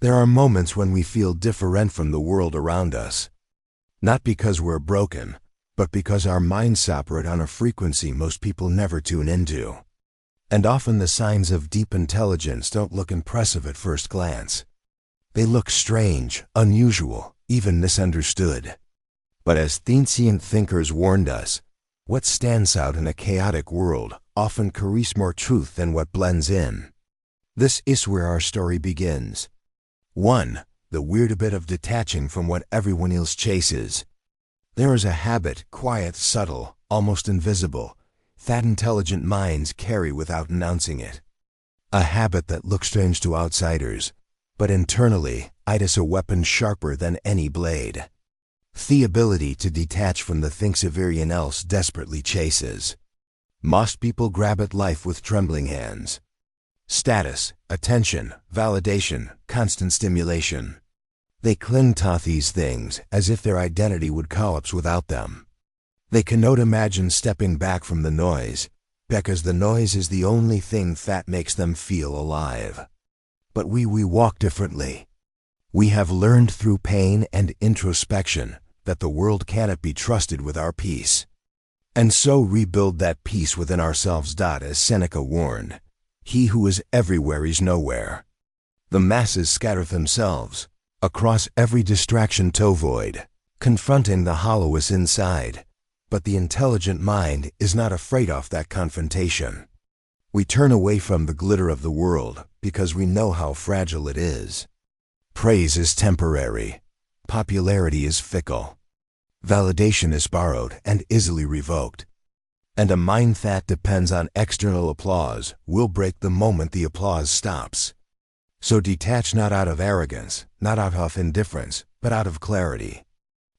There are moments when we feel different from the world around us. Not because we're broken, but because our minds operate on a frequency most people never tune into. And often the signs of deep intelligence don't look impressive at first glance. They look strange, unusual, even misunderstood. But as ancient thinkers warned us, what stands out in a chaotic world often carries more truth than what blends in. This is where our story begins. 1. The weird bit of detaching from what everyone else chases. There is a habit, quiet, subtle, almost invisible, that intelligent minds carry without announcing it. A habit that looks strange to outsiders, but internally, it is a weapon sharper than any blade. The ability to detach from the things everyone else desperately chases. Most people grab at life with trembling hands. Status, attention, validation, constant stimulation. They cling to these things as if their identity would collapse without them. They cannot imagine stepping back from the noise, because the noise is the only thing that makes them feel alive. But we walk differently. We have learned through pain and introspection that the world cannot be trusted with our peace. And so rebuild that peace within ourselves. As Seneca warned, he who is everywhere is nowhere. The masses scatter themselves across every distraction to avoid confronting the hollowness inside. But the intelligent mind is not afraid of that confrontation. We turn away from the glitter of the world because we know how fragile it is. Praise is temporary. Popularity is fickle. Validation is borrowed and easily revoked. And a mind that depends on external applause will break the moment the applause stops. So detach not out of arrogance, not out of indifference, but out of clarity.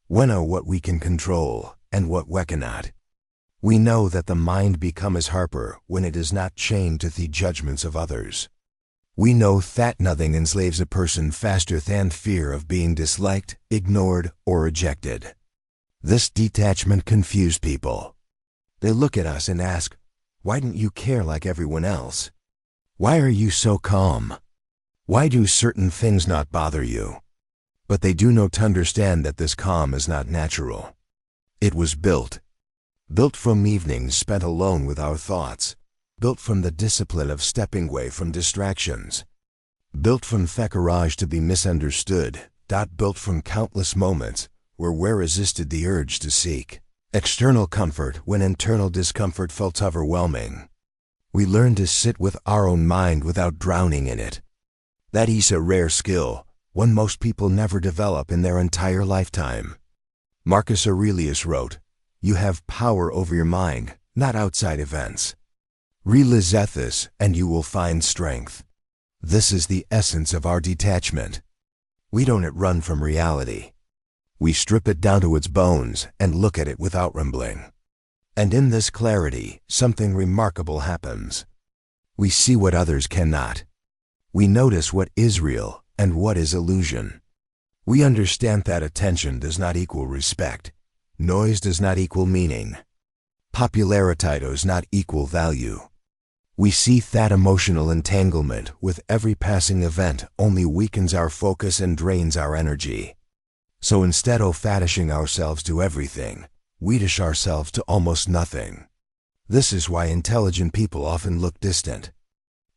We know what we can control and what we cannot. We know that the mind becomes harper when it is not chained to the judgments of others. We know that nothing enslaves a person faster than fear of being disliked, ignored, or rejected. This detachment confused people. They look at us and ask, "Why don't you care like everyone else? Why are you so calm? Why do certain things not bother you?" But they do not understand that this calm is not natural. It was built from evenings spent alone with our thoughts, built from the discipline of stepping away from distractions, built from the courage to be misunderstood, built from countless moments where we resisted the urge to seek external comfort when internal discomfort felt overwhelming. We learned to sit with our own mind without drowning in it. That is a rare skill, one most people never develop in their entire lifetime. Marcus Aurelius wrote, "You have power over your mind, not outside events. Realize this and you will find strength." This is the essence of our detachment. We don't run from reality. We strip it down to its bones and look at it without rumbling. And in this clarity, something remarkable happens. We see what others cannot. We notice what is real and what is illusion. We understand that attention does not equal respect. Noise does not equal meaning. Popularity does not equal value. We see that emotional entanglement with every passing event only weakens our focus and drains our energy. So instead of attaching ourselves to everything, we attach ourselves to almost nothing. This is why intelligent people often look distant.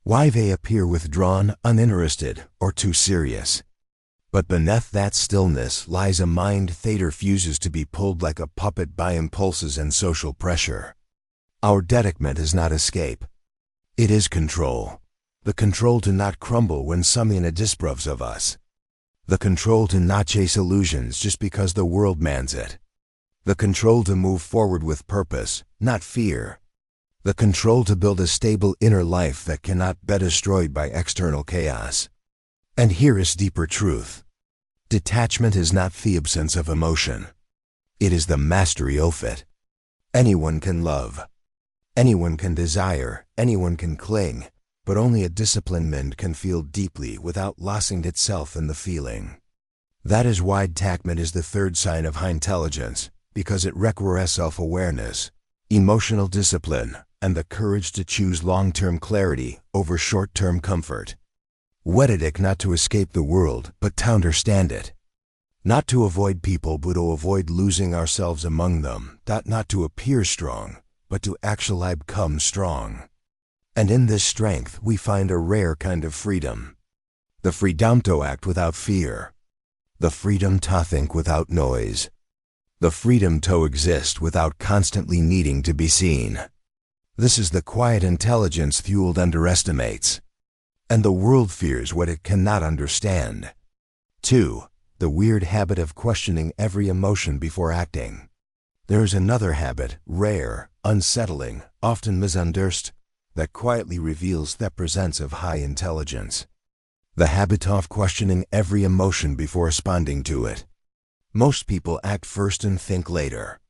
Why they appear withdrawn, uninterested, or too serious. But beneath that stillness lies a mind that refuses to be pulled like a puppet by impulses and social pressure. Our detachment is not escape. It is control. The control to not crumble when something disapproves of us. The control to not chase illusions just because the world demands it. The control to move forward with purpose, not fear. The control to build a stable inner life that cannot be destroyed by external chaos. And here is deeper truth. Detachment is not the absence of emotion. It is the mastery of it. Anyone can love. Anyone can desire. Anyone can cling. But only a disciplined mind can feel deeply without losing itself in the feeling. That is why detachment is the third sign of high intelligence, because it requires self-awareness, emotional discipline, and the courage to choose long-term clarity over short-term comfort. Weddedic not to escape the world, but to understand it. Not to avoid people, but to avoid losing ourselves among them. Not to appear strong, but to actually become strong. And in this strength we find a rare kind of freedom. The freedom to act without fear. The freedom to think without noise. The freedom to exist without constantly needing to be seen. This is the quiet intelligence the world underestimates. And the world fears what it cannot understand. 2. The weird habit of questioning every emotion before acting. There is another habit, rare, unsettling, often misunderstood, that quietly reveals the presence of high intelligence. The habit of questioning every emotion before responding to it. Most people act first and think later.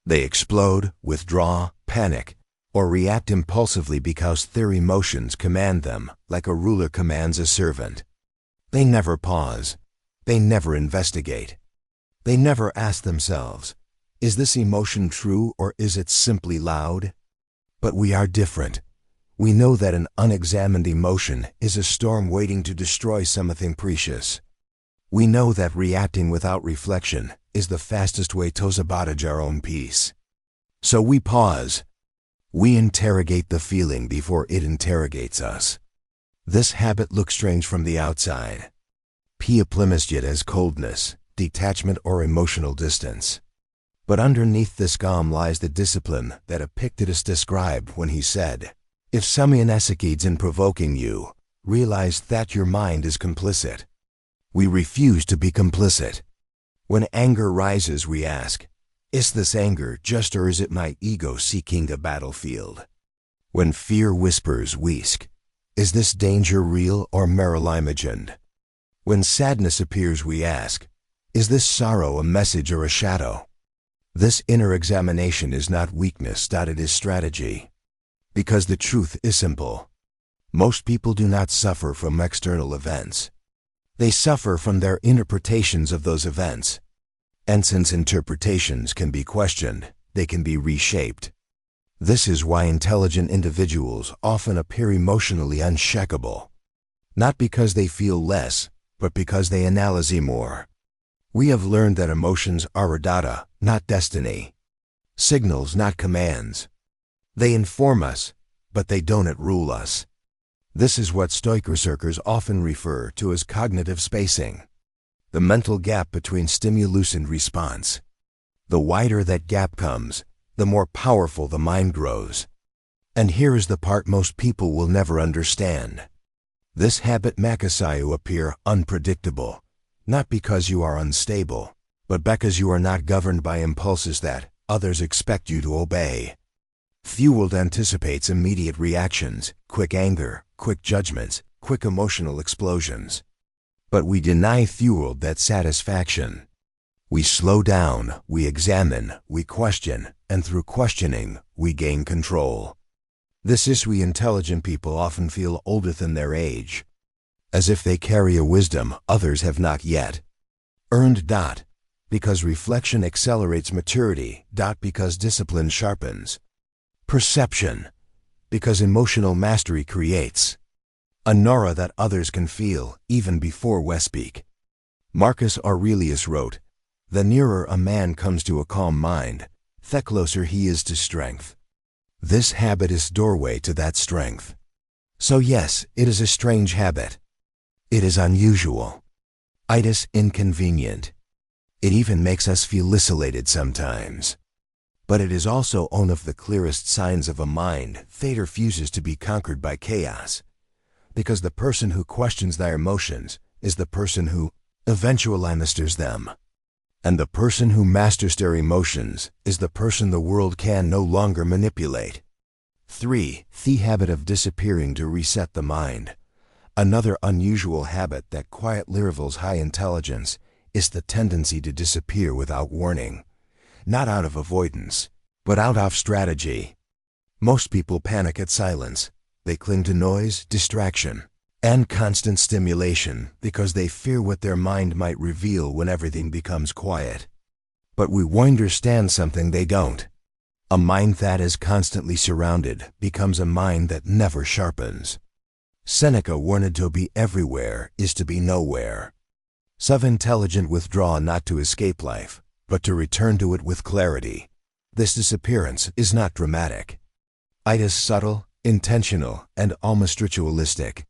They explode, withdraw, panic, or react impulsively because their emotions command them, like a ruler commands a servant. They never pause. They never investigate. They never ask themselves, is this emotion true or is it simply loud? But we are different. We know that an unexamined emotion is a storm waiting to destroy something precious. We know that reacting without reflection is the fastest way to sabotage our own peace. So we pause. We interrogate the feeling before it interrogates us. This habit looks strange from the outside. It as coldness, detachment, or emotional distance. But underneath this calm lies the discipline that Epictetus described when he said, if someone succeeds in provoking you, realize that your mind is complicit. We refuse to be complicit. When anger rises, we ask, is this anger just or is it my ego seeking the battlefield? When fear whispers, we ask, is this danger real or merely imagined? When sadness appears, we ask, is this sorrow a message or a shadow? This inner examination is not weakness, it is strategy. Because the truth is simple. Most people do not suffer from external events. They suffer from their interpretations of those events. And since interpretations can be questioned, they can be reshaped. This is why intelligent individuals often appear emotionally unshakable. Not because they feel less, but because they analyze more. We have learned that emotions are data, not destiny. Signals, not commands. They inform us, but they don't rule us. This is what Stoic researchers often refer to as cognitive spacing. The mental gap between stimulus and response. The wider that gap comes, the more powerful the mind grows. And here is the part most people will never understand. This habit makes you appear unpredictable, not because you are unstable, but because you are not governed by impulses that others expect you to obey. Fueled anticipates immediate reactions, quick anger, quick judgments, quick emotional explosions. But we deny fueled that satisfaction. We slow down, we examine, we question, and through questioning, we gain control. This is why intelligent people often feel older than their age, as if they carry a wisdom others have not yet earned. Because reflection accelerates maturity. Because discipline sharpens perception. Because emotional mastery creates an aura that others can feel even before we speak. Marcus Aurelius wrote, "The nearer a man comes to a calm mind, the closer he is to strength." This habit is doorway to that strength. So yes, it is a strange habit. It is unusual. It is inconvenient. It even makes us feel isolated sometimes. But it is also one of the clearest signs of a mind that refuses to be conquered by chaos. Because the person who questions their emotions is the person who eventually masters them. And the person who masters their emotions is the person the world can no longer manipulate. 3. The habit of disappearing to reset the mind. Another unusual habit that quietly reveals high intelligence is the tendency to disappear without warning. Not out of avoidance, but out of strategy. Most people panic at silence. They cling to noise, distraction, and constant stimulation because they fear what their mind might reveal when everything becomes quiet. But we understand something they don't. A mind that is constantly surrounded becomes a mind that never sharpens. Seneca warned to be everywhere is to be nowhere. Self-intelligent withdraw not to escape life, but to return to it with clarity. This disappearance is not dramatic. It is subtle, intentional, and almost ritualistic.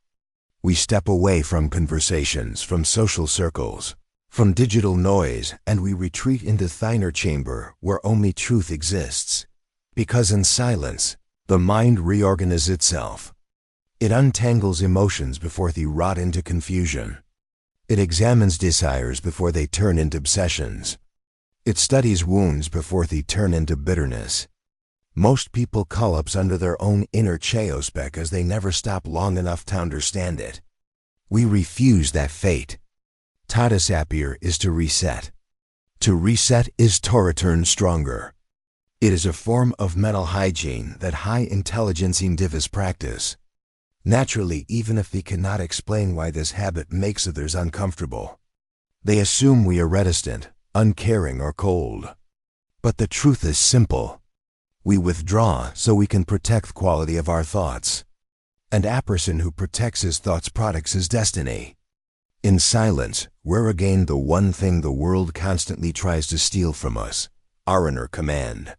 We step away from conversations, from social circles, from digital noise, and we retreat into thiner chamber where only truth exists. Because in silence, the mind reorganizes itself. It untangles emotions before they rot into confusion. It examines desires before they turn into obsessions. It studies wounds before they turn into bitterness. Most people collapse under their own inner chaos because they never stop long enough to understand it. We refuse that fate. To disappear is to reset. To reset is to return stronger. It is a form of mental hygiene that high-intelligence individuals practice. Naturally, even if they cannot explain why this habit makes others uncomfortable. They assume we are reticent, uncaring, or cold. But the truth is simple. We withdraw so we can protect the quality of our thoughts. And a person who protects his thoughts protects his destiny. In silence, we're again the one thing the world constantly tries to steal from us, our inner command.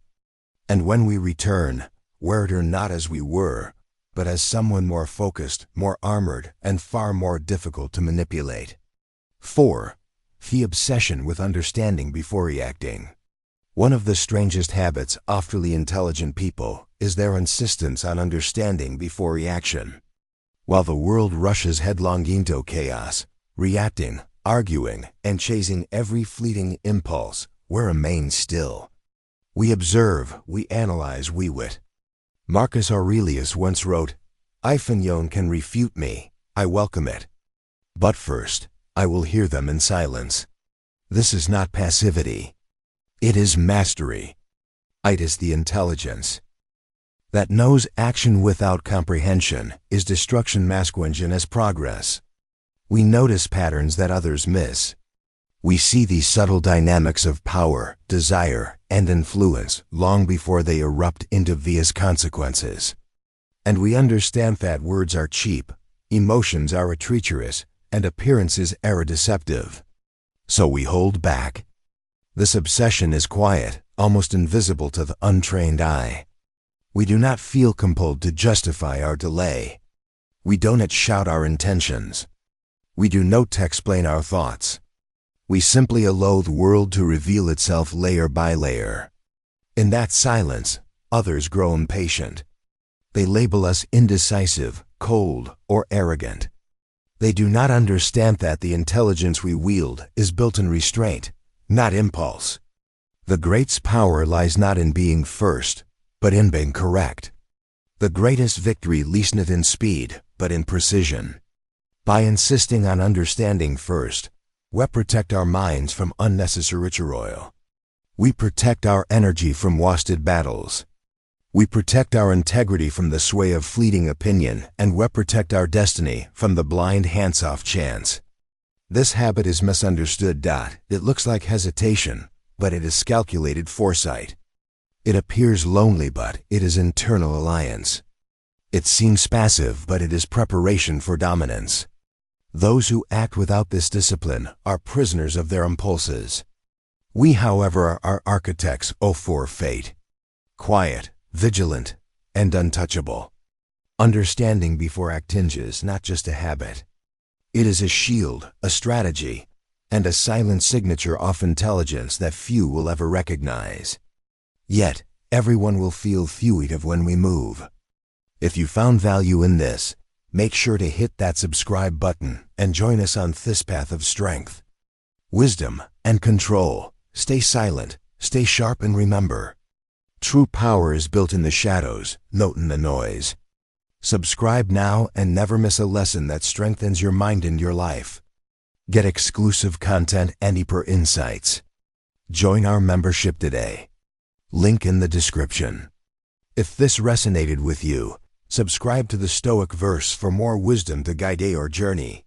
And when we return, we're not as we were, but as someone more focused, more armored, and far more difficult to manipulate. 4. The obsession with understanding before reacting. One of the strangest habits of truly intelligent people is their insistence on understanding before reaction. While the world rushes headlong into chaos, reacting, arguing, and chasing every fleeting impulse, we remain still. We observe, we analyze, we wit. Marcus Aurelius once wrote, "If anyone can refute me, I welcome it. But first, I will hear them in silence." This is not passivity. It is mastery. It is the intelligence that knows action without comprehension is destruction masquerade as progress. We notice patterns that others miss. We see these subtle dynamics of power, desire, and influence long before they erupt into obvious consequences. And we understand that words are cheap, emotions are treacherous, and appearances are deceptive. So we hold back. This obsession is quiet, almost invisible to the untrained eye. We do not feel compelled to justify our delay. We don't shout our intentions. We do not explain our thoughts. We simply allow the world to reveal itself layer by layer. In that silence, others grow impatient. They label us indecisive, cold, or arrogant. They do not understand that the intelligence we wield is built in restraint, not impulse. The greatest power lies not in being first, but in being correct. The greatest victory lies not in speed, but in precision. By insisting on understanding first, we protect our minds from unnecessary ritual. We protect our energy from wasted battles. We protect our integrity from the sway of fleeting opinion, and we protect our destiny from the blind hands-off chance. This habit is misunderstood. It looks like hesitation, but it is calculated foresight. It appears lonely, but it is internal alliance. It seems passive, but it is preparation for dominance. Those who act without this discipline are prisoners of their impulses. We, however, are architects for fate. Quiet, vigilant, and untouchable. Understanding before acting is not just a habit. It is a shield, a strategy, and a silent signature of intelligence that few will ever recognize. Yet, everyone will feel fluid when we move. If you found value in this, make sure to hit that subscribe button and join us on this path of strength, wisdom, and control. Stay silent, stay sharp, and remember, true power is built in the shadows, not in the noise. Subscribe now and never miss a lesson that strengthens your mind and your life. Get exclusive content and deeper insights. Join our membership today. Link in the description. If this resonated with you, subscribe to the Stoic Verse for more wisdom to guide your journey.